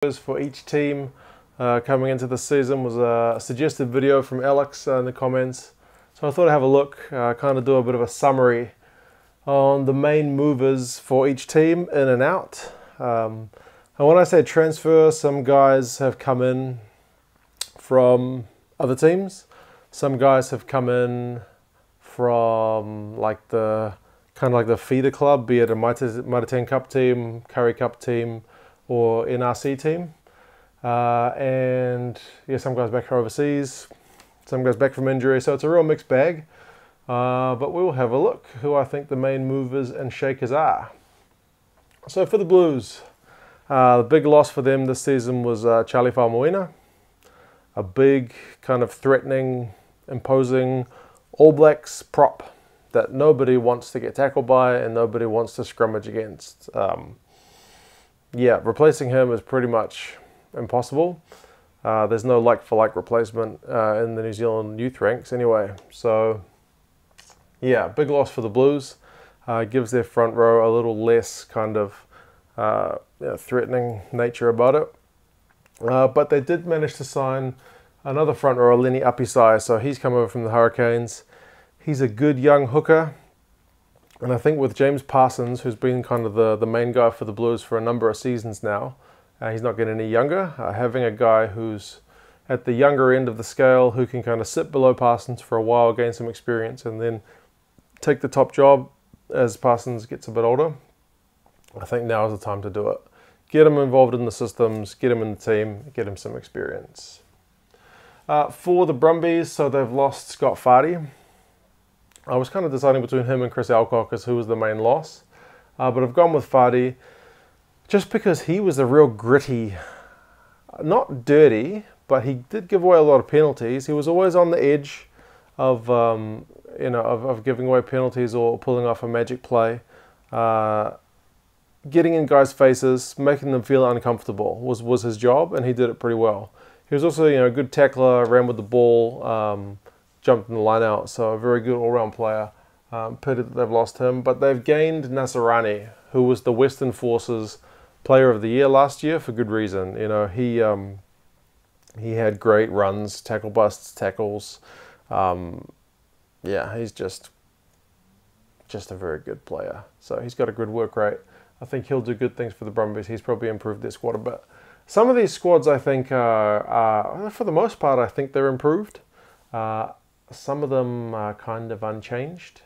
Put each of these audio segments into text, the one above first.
For each team coming into the season was a suggested video from Alex in the comments. So I thought I'd have a look, kind of do a bit of a summary on the main movers for each team in and out. And when I say transfer, some guys have come in from other teams. Some guys have come in from like the kind of like the feeder club, be it a Mitre 10 Cup team, Curry Cup team, or NRC team. And yeah, some guys back overseas, some guys back from injury, so it's a real mixed bag. But we will have a look who I think the main movers and shakers are. So for the Blues, the big loss for them this season was Charlie Faumuina, a big kind of threatening, imposing All Blacks prop that nobody wants to get tackled by and nobody wants to scrummage against. Yeah, replacing him is pretty much impossible. There's no like-for-like replacement in the New Zealand youth ranks anyway. So, yeah, big loss for the Blues. Gives their front row a little less kind of threatening nature about it. But they did manage to sign another front rower, Lenny Apisai. So he's come over from the Hurricanes. He's a good young hooker. And I think with James Parsons, who's been kind of the main guy for the Blues for a number of seasons now, he's not getting any younger. Having a guy who's at the younger end of the scale, who can kind of sit below Parsons for a while, gain some experience, and then take the top job as Parsons gets a bit older, I think now is the time to do it. Get him involved in the systems, get him in the team, get him some experience. For the Brumbies, so they've lost Scott Fardy. I was kind of deciding between him and Chris Alcock as who was the main loss. But I've gone with Fardy just because he was a real gritty, not dirty, but he did give away a lot of penalties. He was always on the edge of, of giving away penalties or pulling off a magic play. Getting in guys' faces, making them feel uncomfortable was his job, and he did it pretty well. He was also a good tackler, ran with the ball, jumped in the line out, so a very good all-round player. Pity that they've lost him, but they've gained Nasarani, who was the Western Forces Player of the Year last year for good reason. He had great runs, tackle busts, tackles. Yeah, he's just a very good player. So he's got a good work rate. I think he'll do good things for the Brumbies. He's probably improved their squad a bit. Some of these squads, I think, are for the most part, I think they're improved. Some of them are kind of unchanged.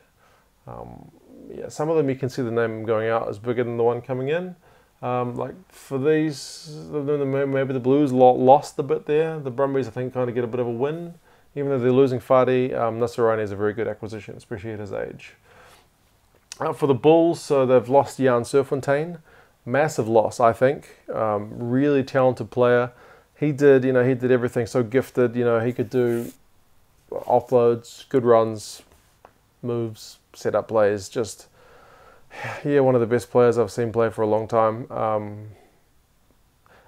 Yeah, some of them you can see the name going out is bigger than the one coming in. Like for these, maybe the Blues lost a bit there. The Brumbies, I think, kind of get a bit of a win. Even though they're losing Fardy, Nasarani is a very good acquisition, especially at his age. For the Bulls, so they've lost Jan Serfontein. Massive loss, I think. Really talented player. He did everything. So gifted. He could do offloads, good runs, moves, set up plays. Just, yeah, one of the best players I've seen play for a long time.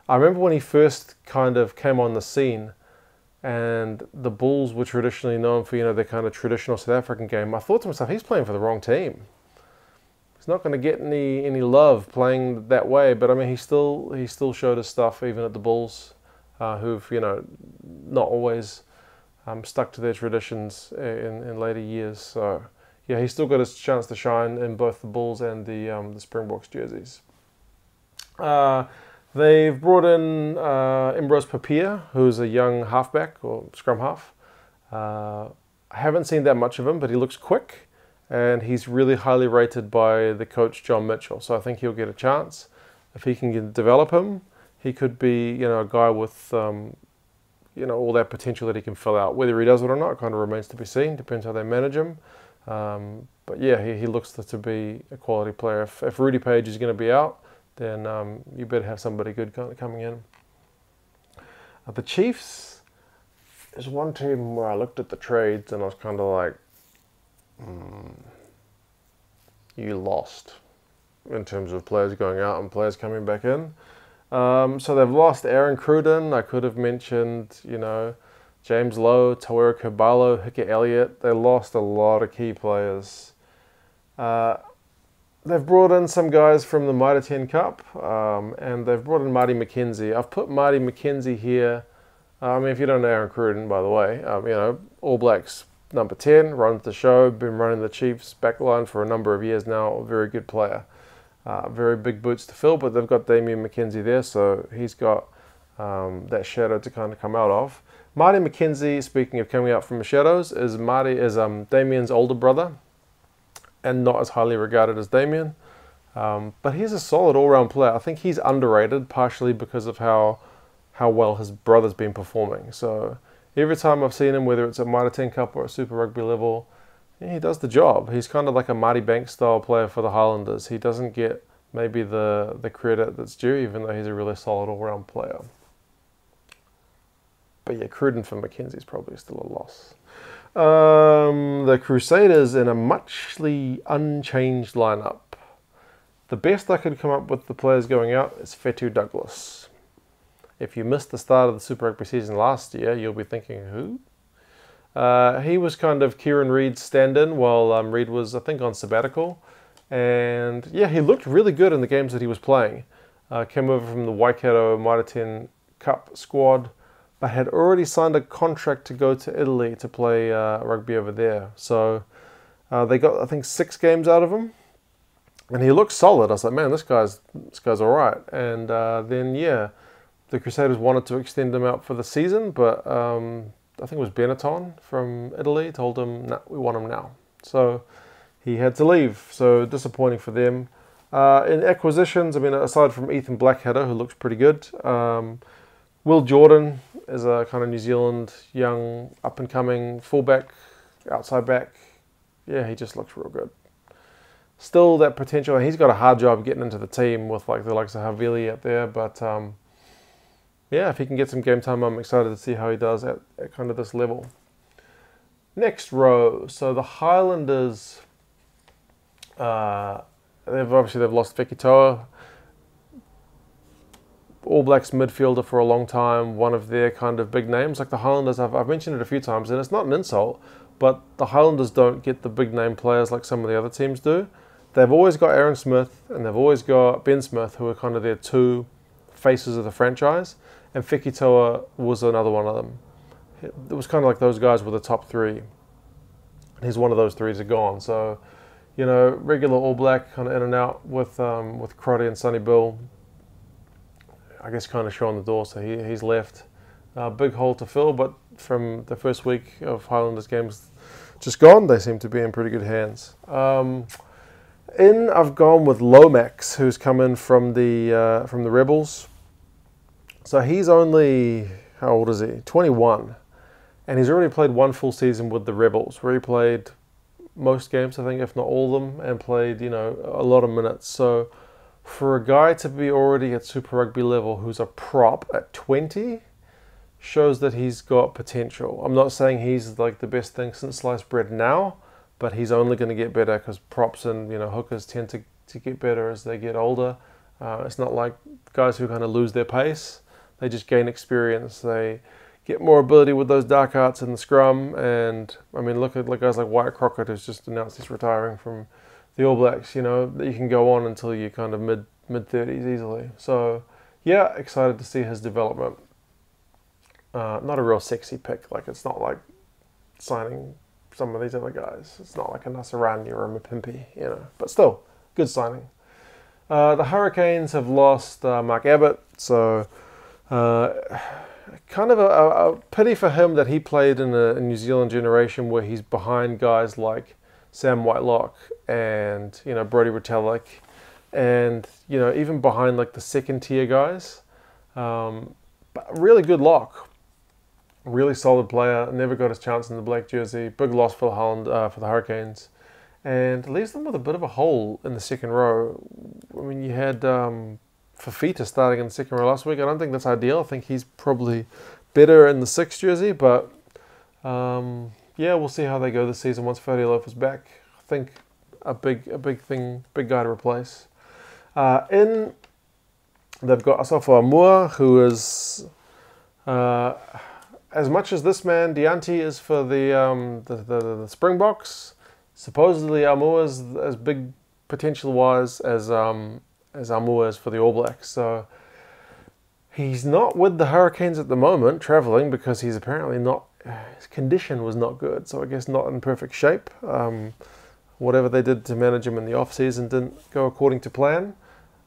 I remember when he first kind of came on the scene, and the Bulls were traditionally known for their kind of traditional South African game. I thought to myself, he's playing for the wrong team. He's not going to get any love playing that way. But I mean, he still showed his stuff even at the Bulls, who've not always stuck to their traditions in later years. So yeah, he's still got his chance to shine in both the Bulls and the Springboks jerseys. They've brought in Imbros Poppaea, who's a young halfback or scrum half. I haven't seen that much of him, but he looks quick, and he's really highly rated by the coach John Mitchell. So I think he'll get a chance if he can develop him. He could be a guy with all that potential that he can fill out. Whether he does it or not kind of remains to be seen. Depends how they manage him. But yeah, he looks to be a quality player. If Rudy Page is going to be out, then you better have somebody good coming in. The Chiefs is one team where I looked at the trades and I was kind of like, you lost in terms of players going out and players coming back in. So they've lost Aaron Cruden. I could have mentioned, James Lowe, Tawera Kubalo, Hika Elliott. They lost a lot of key players. they've brought in some guys from the Mitre 10 Cup, and they've brought in Marty McKenzie. I've put Marty McKenzie here. I mean, if you don't know Aaron Cruden, by the way, you know, All Blacks number 10, runs the show, been running the Chiefs backline for a number of years now, a very good player. Very big boots to fill, but they've got Damien McKenzie there, so he's got that shadow to kind of come out of. Marty McKenzie, speaking of coming out from the shadows, is Damien's older brother, and not as highly regarded as Damien. But he's a solid all-round player. I think he's underrated, partially because of how well his brother's been performing. So every time I've seen him, whether it's at Mitre 10 Cup or at Super Rugby level, yeah, he does the job. He's kind of like a Marty Banks style player for the Highlanders. He doesn't get maybe the credit that's due, even though he's a really solid all-round player. But yeah, Cruden for McKenzie is probably still a loss. The Crusaders in a muchly unchanged lineup. The best I could come up with the players going out is Fetu Douglas. If you missed the start of the Super Rugby season last year, you'll be thinking, who? He was kind of Kieran Reid's stand-in while Reid was, I think, on sabbatical. And yeah, he looked really good in the games that he was playing. Came over from the Waikato Mitre 10 Cup squad, but had already signed a contract to go to Italy to play rugby over there. So they got, I think, 6 games out of him. And he looked solid. I was like, man, this guy's all right. And then, yeah, the Crusaders wanted to extend him out for the season, but I think it was Benetton from Italy told him, nah, we want him now. So he had to leave. So disappointing for them. In acquisitions, I mean, aside from Ethan Blackadder, who looks pretty good, Will Jordan is a kind of New Zealand young up-and-coming fullback, outside back. Yeah, he just looks real good. Still that potential, and he's got a hard job getting into the team with like the likes of Havili out there, but yeah, if he can get some game time, I'm excited to see how he does at kind of this level. Next row, so the Highlanders, they've lost Vicky Toa, All Blacks midfielder for a long time, one of their kind of big names. Like the Highlanders, I've mentioned it a few times, and it's not an insult, but the Highlanders don't get the big name players like some of the other teams do. They've always got Aaron Smith and they've always got Ben Smith, who are kind of their 2 faces of the franchise, and Vicky Toa was another one of them. It was kind of like those guys were the top 3. And he's one of those 3s are gone. So, you know, regular All Black, kind of in and out with Crotty and Sonny Bill. I guess kind of showing the door, so he's left. Big hole to fill, but from the first week of Highlanders games just gone, they seem to be in pretty good hands. I've gone with Lomax, who's come in from the Rebels. So he's only, how old is he? 21. And he's already played 1 full season with the Rebels, where he played most games, I think, if not all of them, and played, you know, a lot of minutes. So for a guy to be already at Super Rugby level who's a prop at 20 shows that he's got potential. I'm not saying he's like the best thing since sliced bread now, but he's only going to get better because props and, you know, hookers tend to get better as they get older. It's not like guys who kind of lose their pace. They just gain experience. They get more ability with those dark arts in the scrum. And, I mean, look at guys like Wyatt Crockett, who's just announced he's retiring from the All Blacks. You know, you can go on until you're kind of mid-30s easily. So, yeah, excited to see his development. Not a real sexy pick. Like, it's not like signing some of these other guys. It's not like a Nasarani or a Mapimpi, you know. But still, good signing. The Hurricanes have lost Mark Abbott, so kind of a pity for him that he played in a New Zealand generation where he's behind guys like Sam Whitelock and, you know, Brodie Retallick, and, you know, even behind like the second tier guys. But really good lock. Really solid player. Never got his chance in the black jersey. Big loss for the Hurricanes, and leaves them with a bit of a hole in the second row. I mean, you had Fafita starting in the second row last week. I don't think that's ideal. I think he's probably better in the 6th jersey, but yeah, we'll see how they go this season once Fadilof is back. I think a big guy to replace. They've got Asafo Amua, who is as much as this man Deanti is for the Springboks, supposedly Amua is as big potential-wise as Amua is for the All Blacks. So he's not with the Hurricanes at the moment, travelling, because he's apparently not. His condition was not good, so I guess not in perfect shape. Whatever they did to manage him in the off-season didn't go according to plan.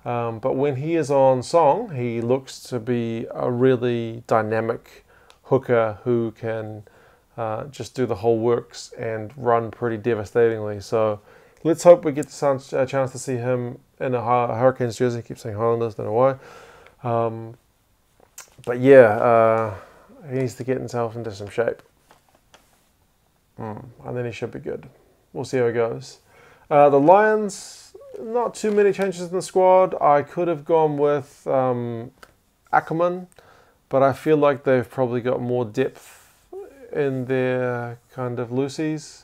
But when he is on song, he looks to be a really dynamic hooker who can just do the whole works and run pretty devastatingly. So let's hope we get a chance to see him in a Hurricanes jersey. I keep saying Highlanders, don't know why. But yeah, he needs to get himself into some shape. And then he should be good. We'll see how it goes. The Lions, not too many changes in the squad. I could have gone with Ackerman, but I feel like they've probably got more depth in their kind of loosies.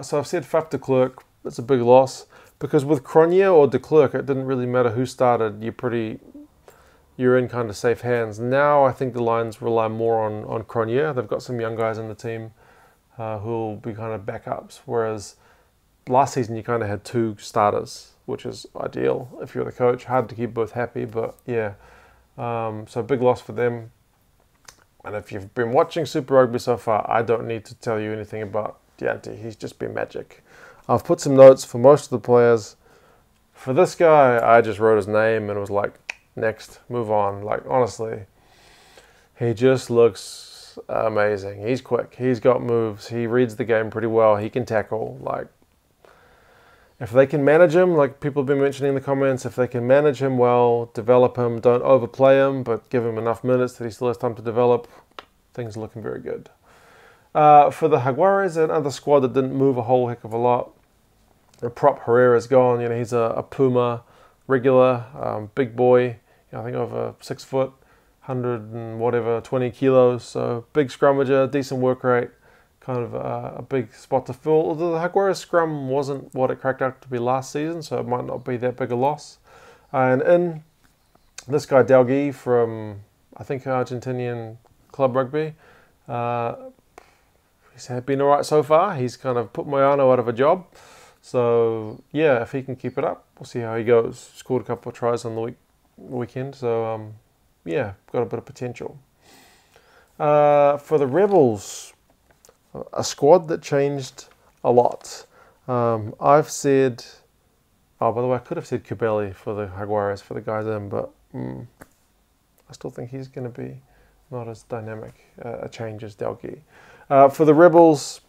So I've said Faf de Klerk. It's a big loss, because with Cronje or de Klerk, it didn't really matter who started. You're in kind of safe hands. Now I think the Lions rely more on Cronje. They've got some young guys in the team who will be kind of backups, whereas last season you kind of had 2 starters, which is ideal if you're the coach. Hard to keep both happy, but yeah. So big loss for them. And if you've been watching Super Rugby so far, I don't need to tell you anything about Deante. He's just been magic. I've put some notes for most of the players. For this guy, I just wrote his name and was like, next, move on. Like, honestly, he just looks amazing. He's quick. He's got moves. He reads the game pretty well. He can tackle. Like, if they can manage him, like people have been mentioning in the comments, if they can manage him well, develop him, don't overplay him, but give him enough minutes that he still has time to develop, things are looking very good. For the Jaguares, another squad that didn't move a whole heck of a lot. The prop Herrera's gone. You know, he's a Puma regular, big boy. I think over 6 foot, 100 and whatever, 20 kilos. So big scrummager, decent work rate, kind of a big spot to fill. Although the Jaguares scrum wasn't what it cracked out to be last season, so it might not be that big a loss. And in this guy Dalgi from, I think, Argentinian club rugby, he's been alright so far. He's kind of put Moyano out of a job. So yeah, if he can keep it up, we'll see how he goes. Scored a couple of tries on the weekend, so yeah, got a bit of potential. For the Rebels, a squad that changed a lot. I've said, oh, by the way, I could have said Kubeli for the Jaguares for the guys in, but I still think he's going to be not as dynamic a change as Dalgi. For the Rebels,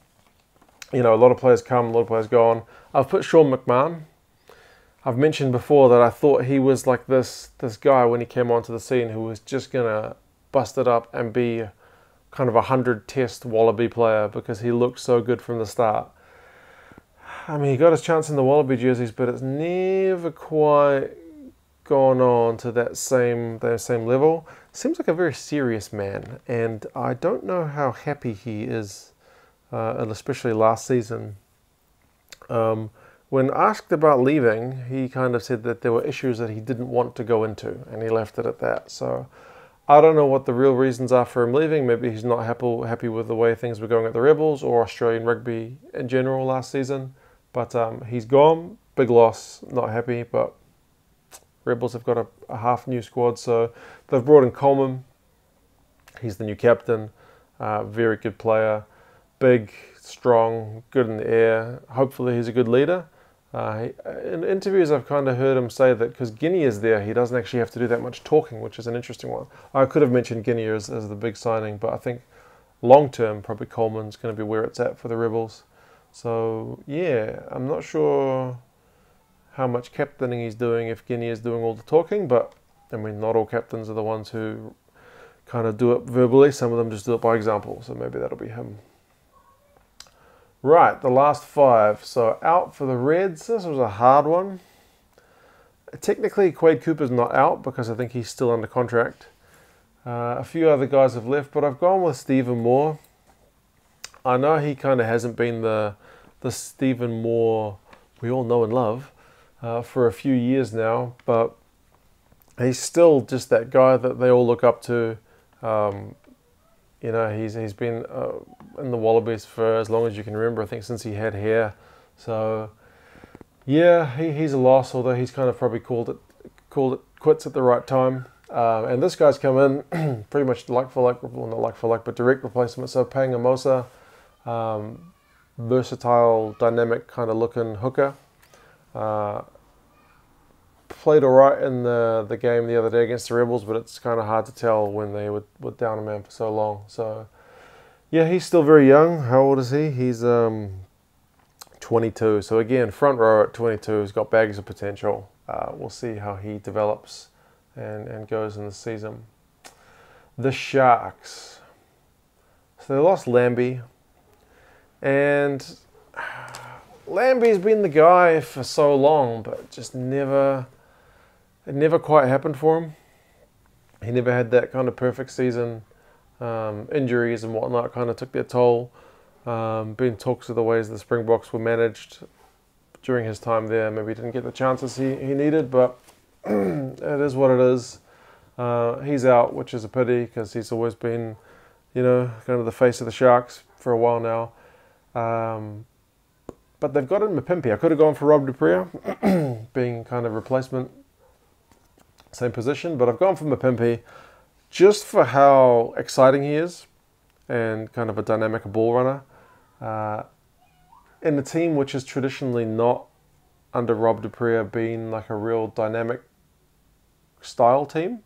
you know, a lot of players come, a lot of players go on. I've put Sean McMahon. I've mentioned before that I thought he was like this guy when he came onto the scene who was just going to bust it up and be kind of a 100-test Wallaby player because he looked so good from the start. I mean, he got his chance in the Wallaby jerseys, but it's never quite gone on to that same level. Seems like a very serious man, and I don't know how happy he is, and especially last season. When asked about leaving, he kind of said that there were issues that he didn't want to go into, and he left it at that. So I don't know what the real reasons are for him leaving. Maybe he's not happy with the way things were going at the Rebels or Australian rugby in general last season. But he's gone. Big loss. Not happy, but Rebels have got a half new squad. So they've brought in Coleman. He's the new captain. Very good player. Big, strong, good in the air. Hopefully he's a good leader. In interviews I've kind of heard him say that because Guinea is there, he doesn't actually have to do that much talking, which is an interesting one. I could have mentioned Guinea as the big signing, but I think long term probably Coleman's going to be where it's at for the Rebels. So yeah, I'm not sure how much captaining he's doing if Guinea is doing all the talking, but I mean not all captains are the ones who kind of do it verbally. Some of them just do it by example, so maybe that'll be him. Right, the last 5. So out for the Reds. This was a hard one. Technically, Quade Cooper's not out because I think he's still under contract. A few other guys have left, but I've gone with Stephen Moore. I know he kind of hasn't been the Stephen Moore we all know and love for a few years now, but he's still just that guy that they all look up to. You know, he's been in the Wallabies for as long as you can remember, I think since he had hair. So Yeah, he's a loss, although he's kind of probably called it quits at the right time. And this guy's come in pretty much like for like, well, not like for like, but direct replacement. So Panga Mosa, versatile, dynamic kind of looking hooker. Played all right in the game the other day against the Rebels, but it's kind of hard to tell when they were down a man for so long. So yeah, he's still very young. How old is he? He's 22. So again, front row at 22. He's got bags of potential. We'll see how he develops and goes in the season. The Sharks. So they lost Lambie. And Lambie's been the guy for so long, but it never quite happened for him. He never had that kind of perfect season. Injuries and whatnot kind of took their toll. Been talks of the ways the Springboks were managed during his time there. Maybe he didn't get the chances he needed, but it is what it is. He's out, which is a pity because he's always been, kind of the face of the Sharks for a while now. But they've got in Mapimpi. I could have gone for Rob Dupree, being kind of replacement, same position, but I've gone for Mapimpi just for how exciting he is and kind of a dynamic ball runner. In a team which is traditionally not under Rob Dupree been like a real dynamic style team.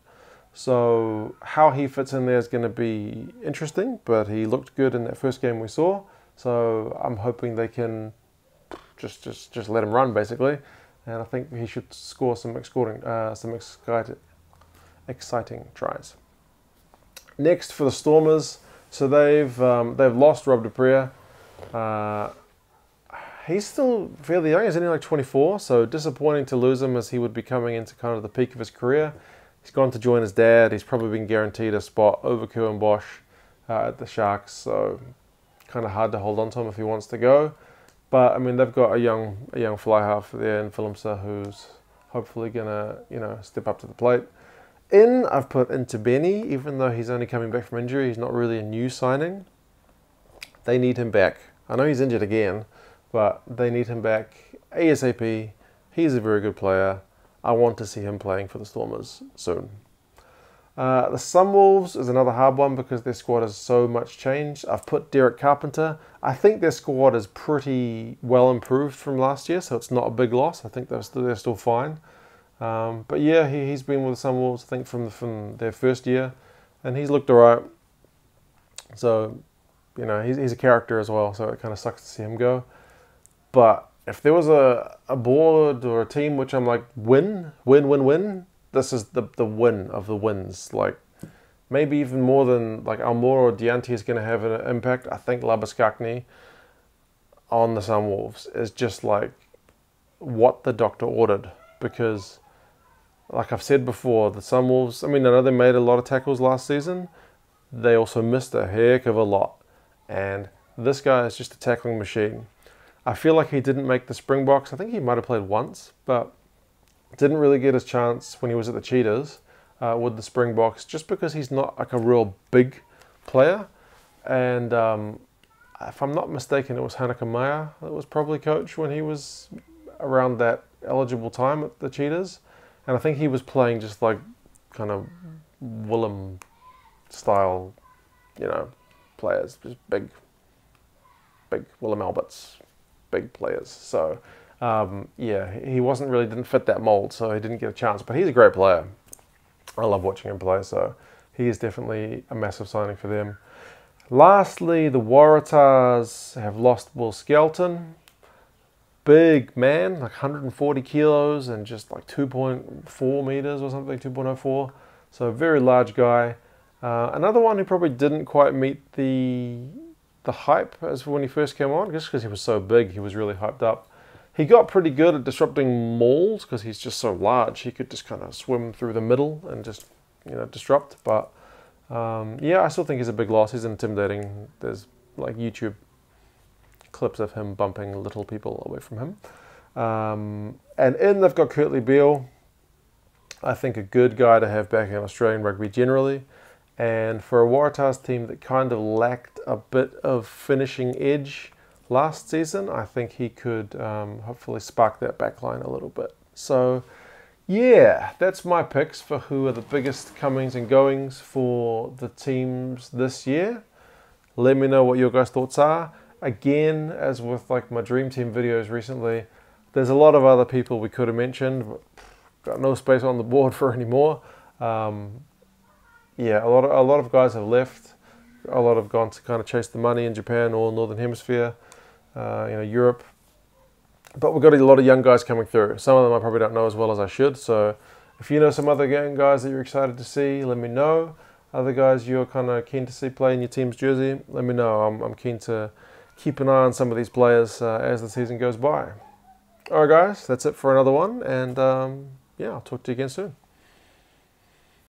So how he fits in there is going to be interesting, but he looked good in that first game we saw. So I'm hoping they can just let him run basically, and I think he should score some exciting tries. Next for the Stormers, so they've lost Rob Dupree. He's still fairly young. He's only like 24, so disappointing to lose him as he would be coming into kind of the peak of his career. He's gone to join his dad. He's probably been guaranteed a spot over Kieran Bosch at the Sharks, so kind of hard to hold on to him if he wants to go. But I mean, they've got a young fly half there in Philipsa who's hopefully gonna step up to the plate. I've put into Benny, even though he's only coming back from injury. He's not really a new signing. They need him back. I know he's injured again, but they need him back ASAP. He's a very good player. I want to see him playing for the Stormers soon. The Sunwolves is another hard one because their squad has so much changed. I've put Derek Carpenter. I think their squad is pretty well improved from last year, so it's not a big loss. I think they're still fine. But yeah, he's been with the Sunwolves, I think, from their first year, and he's looked alright. So, he's a character as well, so it kind of sucks to see him go. But if there was a board or a team which I'm like, win, this is the win of the wins. Like, maybe even more than like Almora or Dianti is going to have an impact. I think Labuskakni on the Sunwolves is just like what the doctor ordered, because like I've said before, the Sunwolves, I know they made a lot of tackles last season. They also missed a heck of a lot. And this guy is just a tackling machine. I feel like he didn't make the Springboks. I think he might have played once, but didn't really get his chance when he was at the Cheetahs with the Springboks, just because he's not like a real big player. And if I'm not mistaken, it was Hanaka Maya that was probably coach when he was around that eligible time at the Cheetahs. And I think he was playing just like kind of Willem style, players, just big Willem Alberts, big players. So he didn't fit that mold, so he didn't get a chance. But he's a great player. I love watching him play, so he is definitely a massive signing for them. Lastly, the Waratahs have lost Will Skelton. Big man, like 140 kilos and just like 2.4 meters or something, 2.04. So a very large guy. Another one who probably didn't quite meet the hype as when he first came on, just because he was so big, he was really hyped up. He got pretty good at disrupting mauls because he's just so large. He could just kind of swim through the middle and just, disrupt. But I still think he's a big loss. He's intimidating. There's like YouTube clips of him bumping little people away from him. And they've got Kurtley Beale. I think a good guy to have back in Australian rugby generally. And for a Waratahs team that kind of lacked a bit of finishing edge last season, I think he could hopefully spark that back line a little bit. So yeah, that's my picks for who are the biggest comings and goings for the teams this year. Let me know what your guys' thoughts are. Again, as with like my Dream Team videos recently, there's a lot of other people we could have mentioned, but got no space on the board for any more. Yeah, a lot of guys have left. A lot have gone to kind of chase the money in Japan or Northern Hemisphere, Europe. But we've got a lot of young guys coming through. Some of them I probably don't know as well as I should. So if you know some other young guys that you're excited to see, let me know. Other guys you're kind of keen to see play in your team's jersey, let me know. I'm keen to keep an eye on some of these players as the season goes by. All right, guys, that's it for another one. And yeah, I'll talk to you again soon.